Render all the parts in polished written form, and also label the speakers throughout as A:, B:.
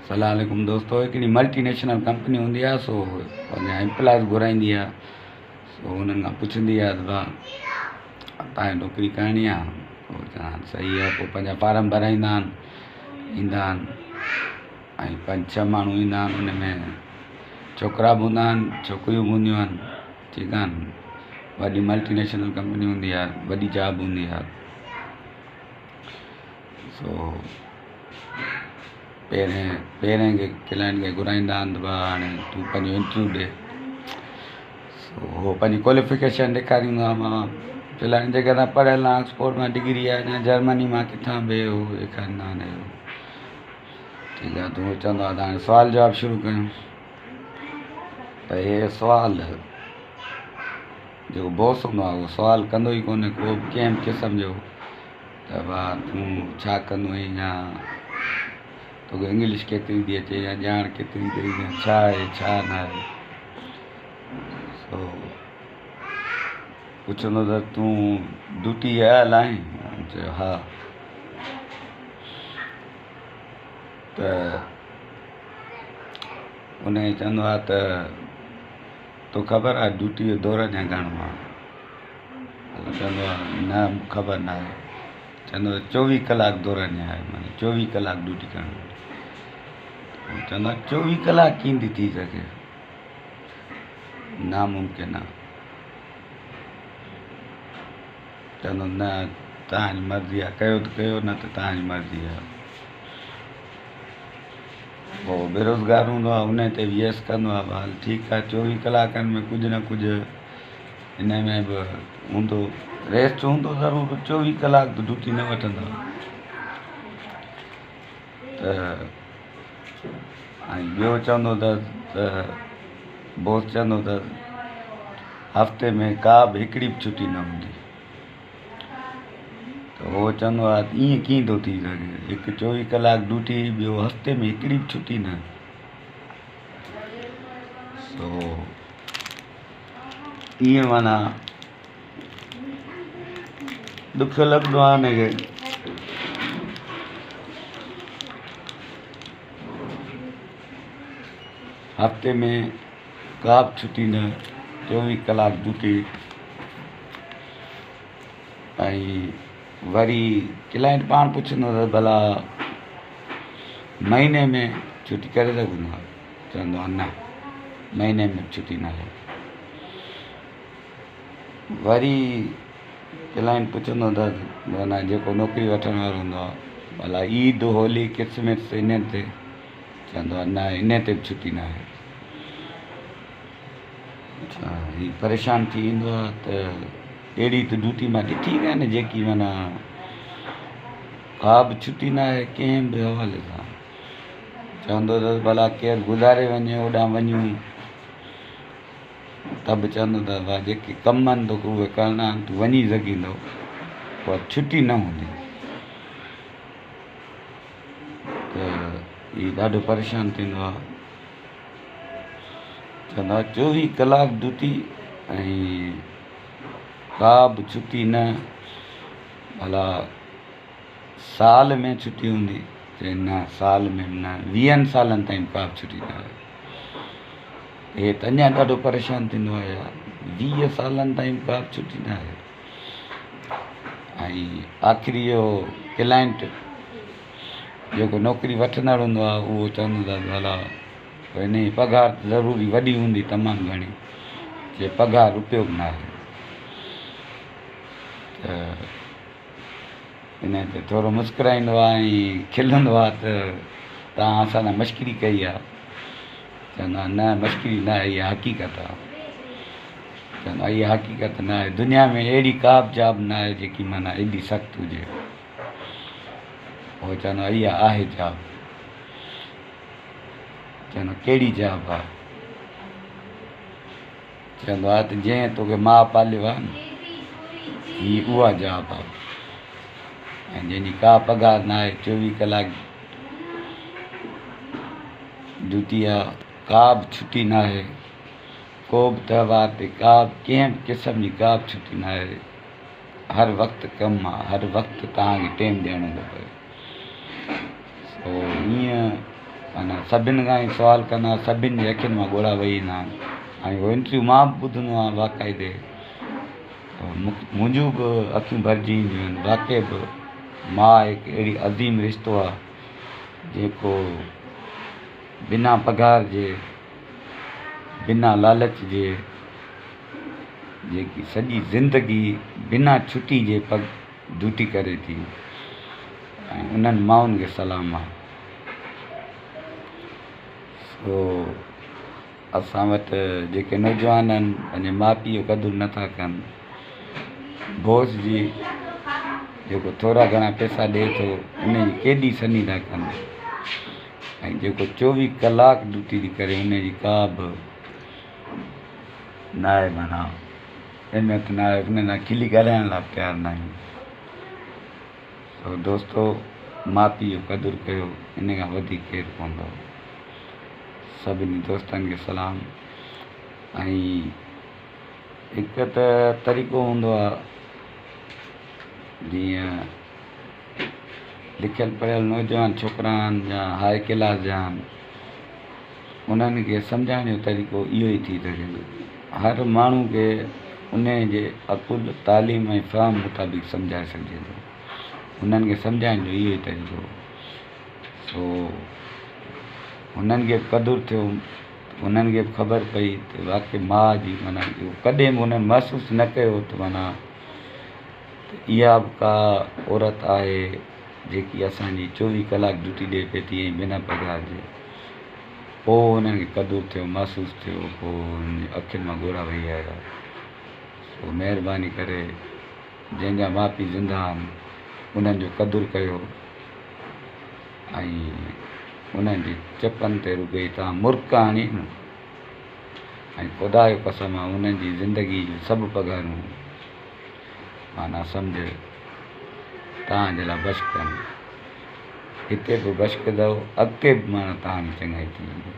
A: सलामकुम दोस्तों। हिकिड़ी मल्टीनेशनल कंपनी हूंदी आहे, सो पंहिंजा एम्प्लॉइज़ घुराईंदी आहे। सो उन्हनि खां पुछंदी आहे त भाउ तव्हांखे नौकिरी करणी आहे? पोइ चवंदा सही आहे। पोइ पंहिंजा फार्म भराईंदा आहिनि, ईंदा आहिनि ऐं 5-6 माण्हू ईंदा आहिनि। उन में छोकिरा बि हूंदा आहिनि, छोकिरियूं बि हूंदियूं आहिनि। ठीकु आहे न। वॾी मल्टीनेशनल कंपनी हूंदी आहे, वॾी जॉब हूंदी आहे। सो पहिरें के क्लाइंट खे घुराईंदा आहिनि त भाउ हाणे तूं पंहिंजो इंटरव्यू ॾे। सो उहो पंहिंजी क्वालिफिकेशन ॾेखारींदो आहे। मां क्लाइंट जेके असां पढ़ियल आहे, ऑक्सफोर्ड मां डिग्री आहे या जर्मनी मां किथां बि उहो ॾेखारींदा आहिनि। ठीकु आहे, त उहो चवंदो आहे त हाणे सुवाल जवाब शुरू कयूं। त इहे सुवाल जेको बॉस हूंदो आहे उहो सुवाल कंदो ई कोन्हे को बि कंहिं बि क़िस्म जो त भाउ तूं छा कंदो आहीं, या तोखे इंग्लिश केतिरी थी अचे, या ॼाण केतिरी थी, छा आहे छा न आहे। सो पुछंदो त तूं ड्यूटी आयल आहीं? चयो हा। त उन चवंदो आहे त तोखे ख़बर आहे ड्यूटी जो दौर अञा घणो आहे? चवंदो आहे न ख़बर न आहे। चवंदो 24 कलाक दौर अञा आहे, माना 24 कलाक ड्यूटी करिणी। चवंदो आहे 24 कलाक कीअं थी सघे, नामुमकिन आहे। चवंदो न तव्हांजी मर्ज़ी आहे, कयो त कयो, न त तव्हांजी मर्ज़ी आहे। पोइ बेरोज़गार हूंदो आहे, उन ते बि यस कंदो आहे। हल ठीकु आहे, 24 कलाकनि में कुझु न कुझु हिन में बि हूंदो, रेस्ट हूंदो ज़रूरु। 24 कलाक त ड्यूटी न वठंदा। त ऐं ॿियो चवंदो त बॉस चवंदो त हफ़्ते में का बि हिकिड़ी बि छुटी न हूंदी। त उहो चवंदो आहे ईअं कीअं थो थी सघे, हिकु 24 कलाक ड्यूटी, ॿियो हफ़्ते में हिकिड़ी बि छुटी न। सो ईअं माना ॾुख लॻंदो आहे हिनखे। हफ़्ते में का बि छुटी न, 24 कलाक ड्यूटी। ऐं वरी क्लाइंट पाण पुछंदो त भला महीने में छुटी करे सघंदो आहे? चवंदो आहे न, महीने में छुटी न आहे। वरी क्लाइंट पुछंदो त माना जेको नौकिरी वठण वारो हूंदो आहे, भला ईद होली क्रिसमस इन ते? चवंदो आहे न, इन ते बि छुटी न आहे। अच्छा, हीउ परेशान थी ईंदो आहे त अहिड़ी त ड्यूटी मां ॾिठी कान जेकी माना का बि छुटी न आहे कंहिं बि हवाले सां। चवंदो त भला केरु गुज़ारे वञे, होॾां वञूं, त बि चवंदो त भाउ जेके कम आहिनि तोखे उहे करिणा आहिनि, तूं वञी सघींदो, पर छुटी न हूंदी। त हीउ ॾाढो परेशान थींदो आहे। चवंदो आहे 24 कलाक ड्यूटी ऐं का बि छुटी न। भला साल में छुटी हूंदी? चए न, साल में न, 20 सालनि ताईं का बि छुटी न आहे। हे त अञा ॾाढो परेशान थींदो आहे यार, 20 सालनि ताईं का बि छुटी न आहे। ऐं आख़िरी इहो क्लाइंट जेको नौकिरी वठंदड़ हूंदो आहे उहो चवंदो आहे भला हिन जी पघार ज़रूरी वॾी हूंदी, तमामु घणी। जे पघार रुपयो बि न आहे। त इन ते थोरो मुस्कुराईंदो आहे ऐं खिलंदो आहे त तव्हां असां सां मश्करी कई आहे। चवंदो आहे न, मश्करी न आहे, इहा हक़ीक़त आहे। चवंदो आहे इहा हक़ीक़त न आहे, दुनिया में अहिड़ी का बि जॉब न आहे जेकी माना एॾी सख़्तु हुजे। उहो चवंदो आहे इहा आहे जॉब। चवंदो कहिड़ी जॉब आहे? चवंदो आहे त जंहिं तोखे माउ पालियो आहे न, हीअ उहा जॉब आहे। ऐं जंहिंजी का पघार न आहे, 24 कलाक ड्यूटी आहे, का बि छुटी न आहे, को बि त्योहार ते का बि कंहिं बि क़िस्म जी का बि छुटी न आहे। हर वक़्तु कमु आहे, हर वक़्तु तव्हांखे टाइम ॾियणो थो पए। सो ईअं माना सभिनि खां ई सुवाल कंदा, सभिनि जे अखियुनि मां ॻोढ़ा वही ईंदा आहिनि। ऐं उहो इंटरव्यू मां बि ॿुधंदो आहियां बाक़ाइदे, मुंहिंजूं बि अखियूं भरिजी ईंदियूं आहिनि। वाक़ई बि माउ हिकु अहिड़ी अज़ीम रिश्तो आहे जेको बिना पघार जे, बिना लालच जे, जेकी सॼी ज़िंदगी बिना छुटी जे ड्यूटी करे थी। ऐं उन्हनि माउनि खे सलाम आहे। सो असां वटि जेके नौजवान आहिनि पंहिंजे माउ पीउ जो क़दुरु नथा कनि। बॉस जी जेको थोरा घणा पैसा ॾिए थो उन जी केॾी सनी था कनि। ऐं जेको 24 कलाक ड्यूटी थी करे उन जी का बि न आहे, माना अहमियत न आहे, उन सां खिली ॻाल्हाइण लाइ तयारु न आहियूं। तो दोस्तो, माउ पीउ जो क़दुरु कयो, इन खां वधीक केरु पवंदो। सभिनी दोस्तनि खे सलाम। ऐं हिकु त तरीक़ो हूंदो आहे, जीअं लिखियल पढ़ियल नौजवान छोकिरा आहिनि या हाई क्लास जा आहिनि, उन्हनि खे सम्झाइण जो तरीक़ो इहो ई थी सघे। हर माण्हू खे उन जे अकुल तालीम ऐं फ़हम मुताबिक़ सम्झाए सघिजे थो। उन्हनि खे सम्झाइण जो इहो ई तरीक़ो। सो हुननि खे क़दुरु थियो, हुननि खे ख़बर पई त वाक़ई माउ जी माना कॾहिं बि उन्हनि महसूसु न कयो त माना इहा बि का औरत आहे जेकी असांजी 24 कलाक ड्यूटी ॾिए पई थी ऐं बिना पघार जे। पोइ हुननि खे क़दुरु थियो, महसूसु थियो, पोइ हुननि अखियुनि मां ॻोढ़ा वही आया। सो महिरबानी करे जंहिंजा माउ पीउ ज़िंदा आहिनि उन्हनि जो क़दुरु कयो ऐं उन्हनि जी चपनि ते रुॻई तव्हां मुर्क आणी न। ऐं ख़ुदा जो कसम आहे उन्हनि जी ज़िंदगी जूं सभु पघारूं माना सम्झ तव्हांजे लाइ बश कनि। हिते बि बश कंदव, अॻिते बि माना तव्हांजी चङाई थी वेंदी।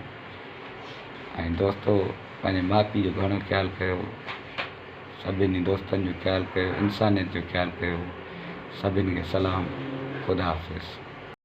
A: ऐं दोस्तो, पंहिंजे माउ पीउ जो घणो ख़्यालु कयो, सभिनी दोस्तनि जो ख़्यालु कयो, इंसानियत जो ख़्यालु कयो। सभिनी खे सलाम। ख़ुदा हाफ़िज़।